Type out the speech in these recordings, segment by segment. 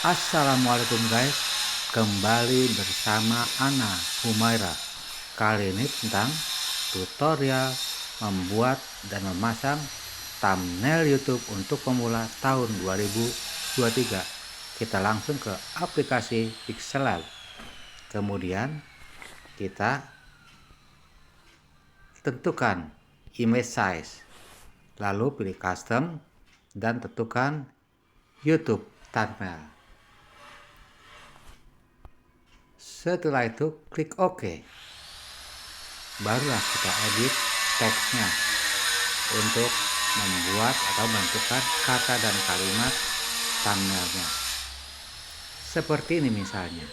Assalamualaikum guys, kembali bersama Ana Humaira. Kali ini tentang tutorial membuat dan memasang thumbnail YouTube untuk pemula tahun 2023. Kita langsung ke aplikasi Pixelab. Kemudian kita tentukan image size, lalu pilih custom dan tentukan YouTube thumbnail. Setelah itu klik OK. Barulah kita edit teksnya untuk membuat atau menentukan kata dan kalimat thumbnailnya. Seperti ini misalnya.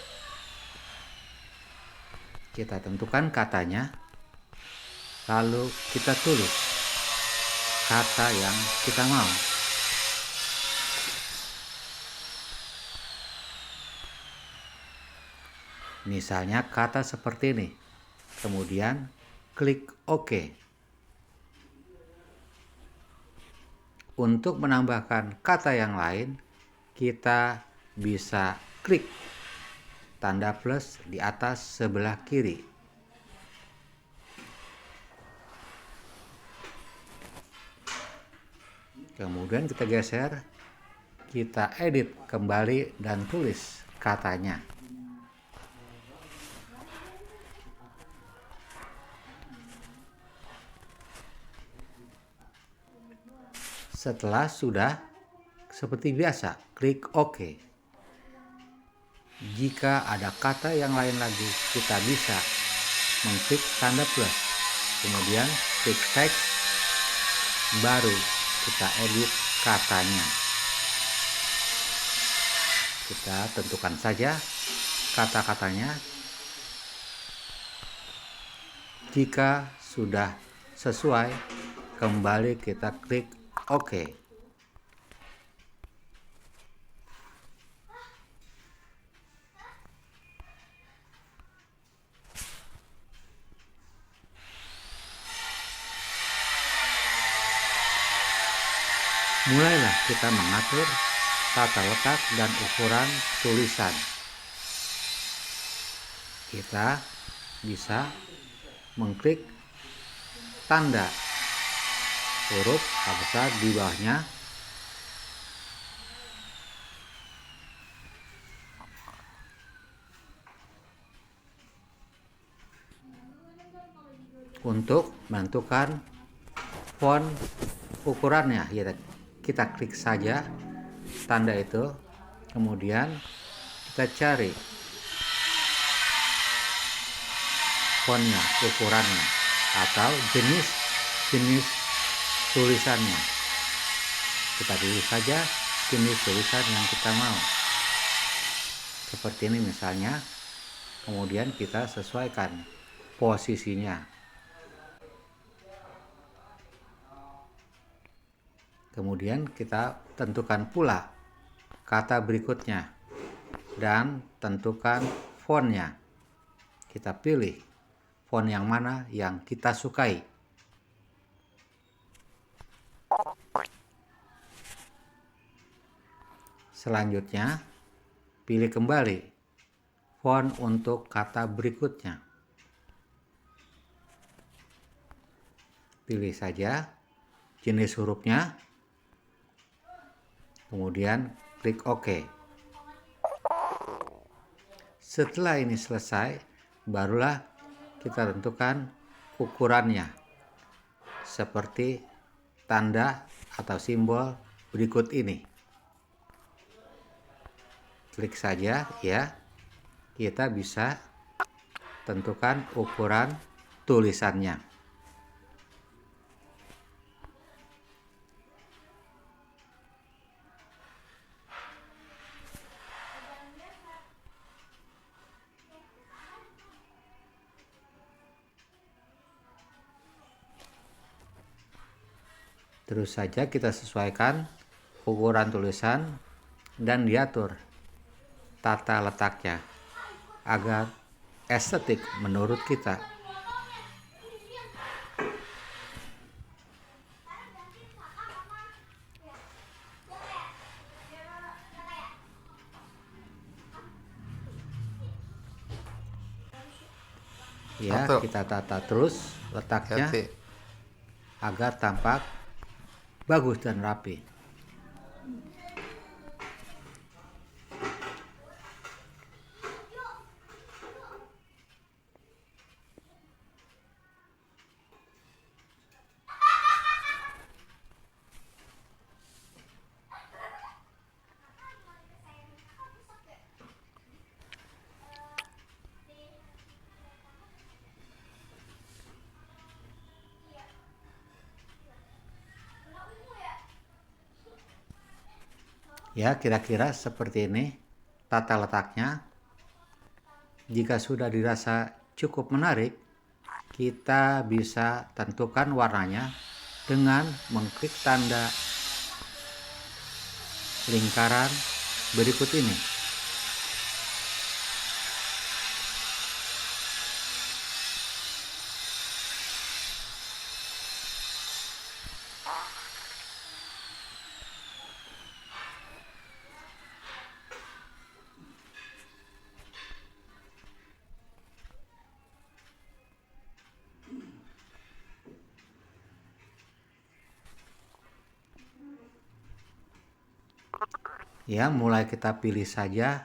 Kita tentukan katanya, lalu kita tulis kata yang kita mau. Misalnya kata seperti ini. Kemudian klik OK. Untuk menambahkan kata yang lain, kita bisa klik tanda plus di atas sebelah kiri. Kemudian kita geser, kita edit kembali dan tulis katanya. Setelah sudah seperti biasa, klik OK. Jika ada kata yang lain lagi, kita bisa mengklik tanda plus, kemudian klik teks, baru kita edit katanya. Kita tentukan saja kata-katanya. Jika sudah sesuai, kembali kita klik OK. Mulailah kita mengatur tata letak dan ukuran tulisan. Kita bisa mengklik tanda huruf besar di bawahnya. Untuk menentukan font ukurannya, kita klik saja tanda itu, kemudian kita cari fontnya, ukurannya, atau jenis tulisannya. Kita pilih saja jenis tulisan yang kita mau. Seperti ini misalnya. Kemudian kita sesuaikan posisinya. Kemudian kita tentukan pula kata berikutnya dan tentukan fontnya. Kita pilih font yang mana yang kita sukai. Selanjutnya, pilih kembali font untuk kata berikutnya. Pilih saja jenis hurufnya, kemudian klik OK. Setelah ini selesai, barulah kita tentukan ukurannya seperti tanda atau simbol berikut ini. Klik saja ya. Kita bisa tentukan ukuran tulisannya. Terus saja kita sesuaikan ukuran tulisan dan diatur tata letaknya agar estetik menurut kita. Ya, kita tata terus letaknya agar tampak bagus dan rapi. Ya, kira-kira seperti ini tata letaknya. Jika sudah dirasa cukup menarik, kita bisa tentukan warnanya dengan mengklik tanda lingkaran berikut ini. Ya, mulai kita pilih saja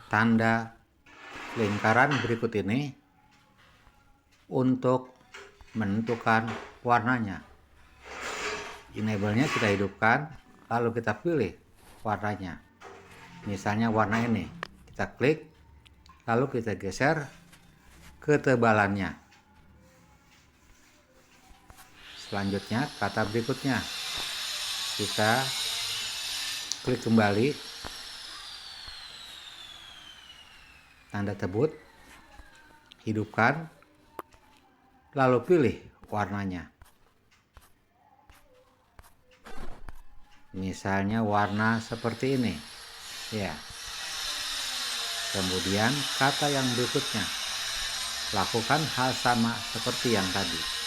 tanda lingkaran berikut ini untuk menentukan warnanya. Enable-nya kita hidupkan, lalu kita pilih warnanya. Misalnya warna ini, kita klik, lalu kita geser ketebalannya. Selanjutnya, kata berikutnya, kita klik kembali tanda tersebut, hidupkan, lalu pilih warnanya. Misalnya warna seperti ini, ya. Kemudian kata yang berikutnya, lakukan hal sama seperti yang tadi.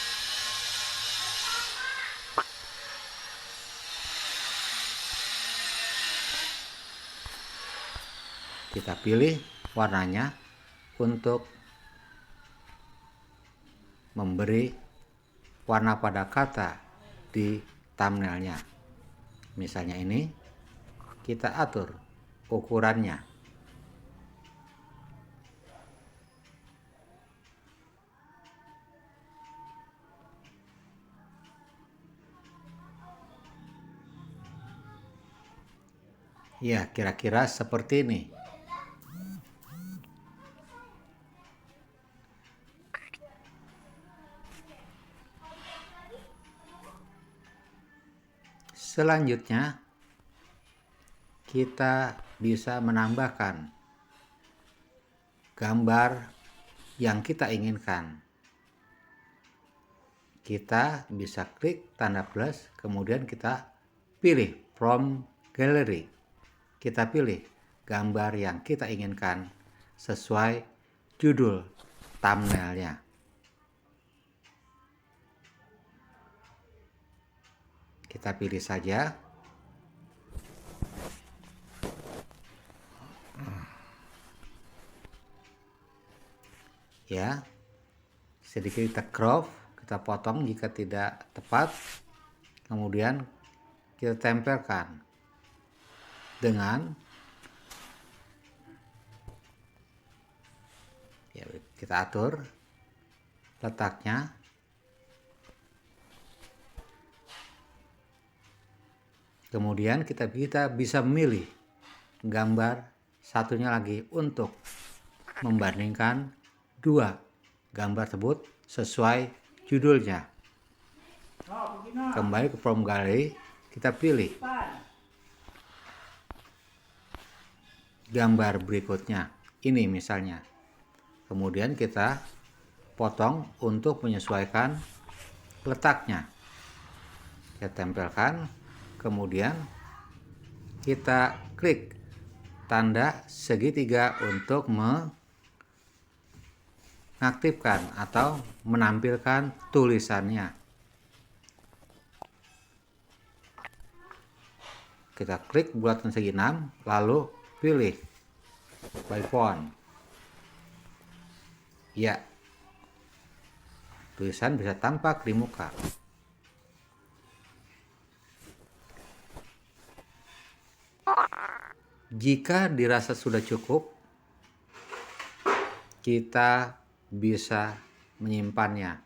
Kita pilih warnanya untuk memberi warna pada kata di thumbnailnya. Misalnya ini, kita atur ukurannya. Ya, kira-kira seperti ini. Selanjutnya, kita bisa menambahkan gambar yang kita inginkan. Kita bisa klik tanda plus, kemudian kita pilih from gallery. Kita pilih gambar yang kita inginkan sesuai judul thumbnailnya. Kita pilih saja. Ya, sedikit kita crop, kita potong jika tidak tepat. Kemudian kita tempelkan dengan ya, kita atur letaknya. Kemudian kita bisa memilih gambar satunya lagi untuk membandingkan dua gambar tersebut sesuai judulnya. Kembali ke from gallery, kita pilih gambar berikutnya. Ini misalnya. Kemudian kita potong untuk menyesuaikan letaknya. Kita tempelkan, kemudian kita klik tanda segitiga untuk mengaktifkan atau menampilkan tulisannya. Kita klik bulatan segi 6, lalu pilih by font. Ya, tulisan bisa tampak di muka. Jika dirasa sudah cukup, kita bisa menyimpannya.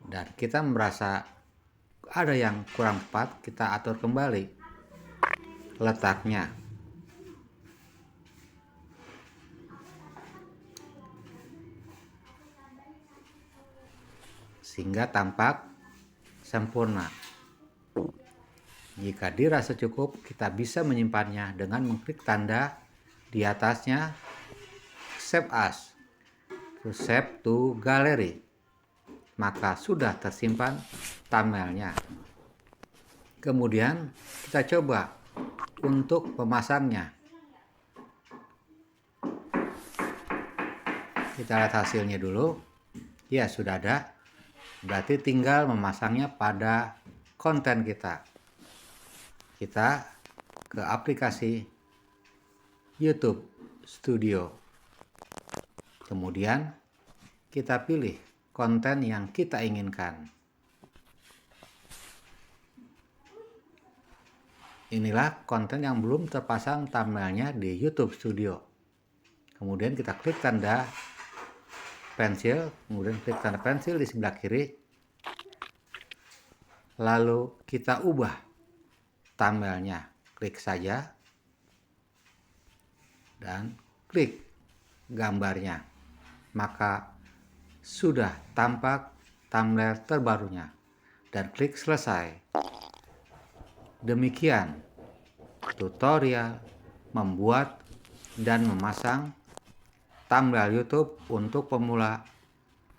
Dan kita merasa ada yang kurang tepat, kita atur kembali letaknya. Sehingga tampak sempurna. Jika dirasa cukup, kita bisa menyimpannya dengan mengklik tanda di atasnya Save As to Save to Gallery. Maka sudah tersimpan thumbnailnya. Kemudian kita coba untuk memasangnya. Kita lihat hasilnya dulu. Ya, sudah ada. Berarti tinggal memasangnya pada konten kita. Kita ke aplikasi YouTube Studio. Kemudian kita pilih konten yang kita inginkan. Inilah konten yang belum terpasang thumbnailnya di YouTube Studio. Kemudian kita klik tanda pensil, kemudian klik tanda pensil di sebelah kiri. Lalu kita ubah thumbnailnya. Klik saja dan klik gambarnya. Maka sudah tampak thumbnail terbarunya. Dan klik selesai. Demikian tutorial membuat dan memasang thumbnail YouTube untuk pemula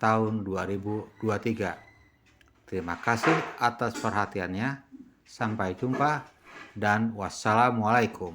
tahun 2023. Terima kasih atas perhatiannya. Sampai jumpa dan wassalamualaikum.